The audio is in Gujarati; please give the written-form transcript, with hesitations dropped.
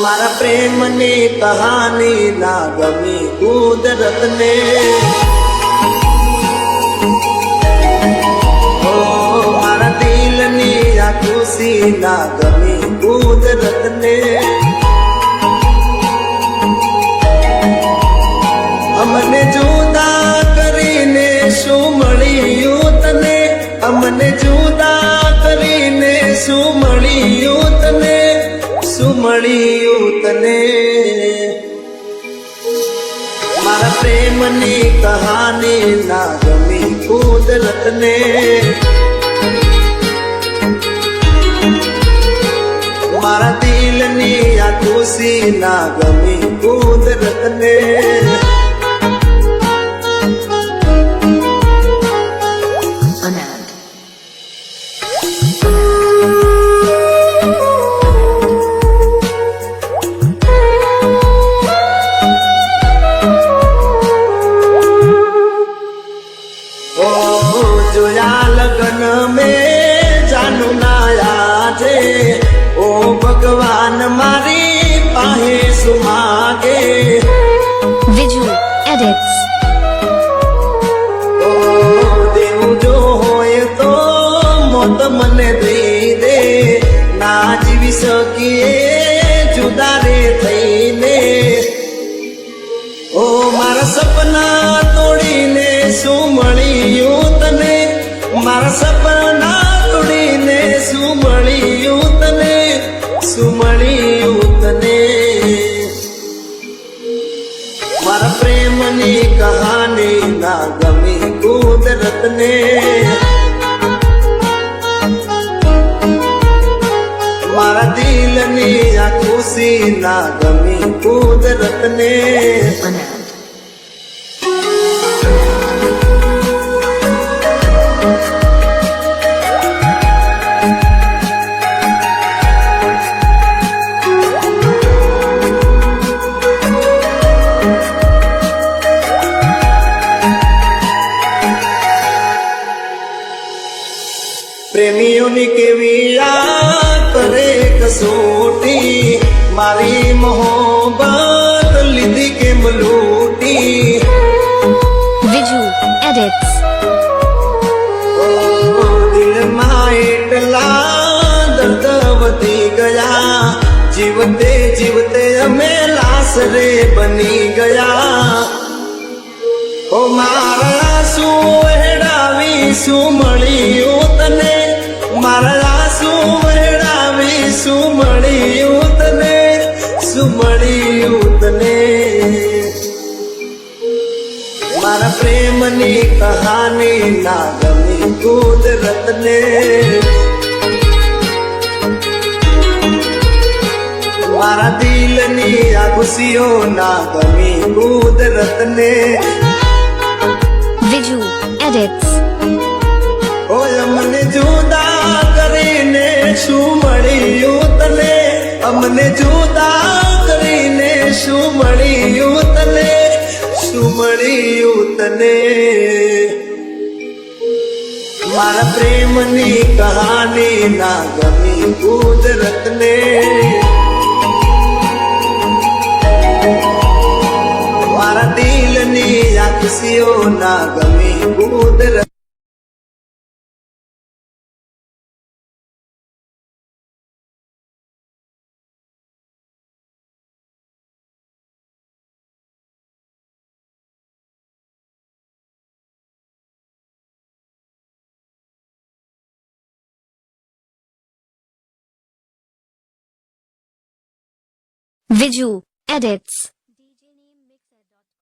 મારા પ્રેમની કહાની ના ગમી કુદરતને. મારા દિલની આ ખુશી ના ગમી કુદરતને. અમને જુદા કરીને શું મળ્યું તને? અમને જુદા કરીને શું મળ્યું તને? શું મળ્યું તને? મારા પ્રેમની કહાની ના ગમી કુદરતને. મારા દિલની આ ખુશી ના ગમી કુદરતને. જોયા લગન મેં જાનું નાયા છે. ઓ ભગવાન મારી પાસે શું માગે? Viju Edits. ઓ દેવું જો હોય તો મોત મને દઈ દે. ના જીવી શકીએ જુદા રે થઈને. ઓ મારા સપના તોડીને શું મળ્યું તને? મારા સપના તોડીને શું મળ્યું તને? શું મળ્યું તને? મારા પ્રેમની કહાની ના ગમી કુદરતને. મારા દિલની આ ખુશી ના ગમી કુદરતને. પ્રેમીઓની કેવી આ કરે કસોટી. મારી મોહબ્બત લીધી કેમ લૂટી? Viju Edits. દિલમાં એટલા દર્દ વધી ગયા. જીવતે જીવતે અમે લાશ રે બની ગયા. ઓ મારા શું વહેડાવી શું મળ્યું તને? મારા શું વહેડાવી શું મળ્યું તને? શું મળ્યું તને? મારા પ્રેમની કહાની ના ગમી કુદરતને. મારા દિલની આ ખુશીઓ ના ગમી કુદરતને. Viju Edits. ઓય અમને જુદા કરીને શું મળ્યું તને? અમને જુદા કરીને શું મળ્યું તને? શું મળ્યું તને? મારા પ્રેમની કહાની ના ગમી કુદરતને. મારા દિલની આ ખુશીઓ ના ગમી કુદરત. Viju Edits.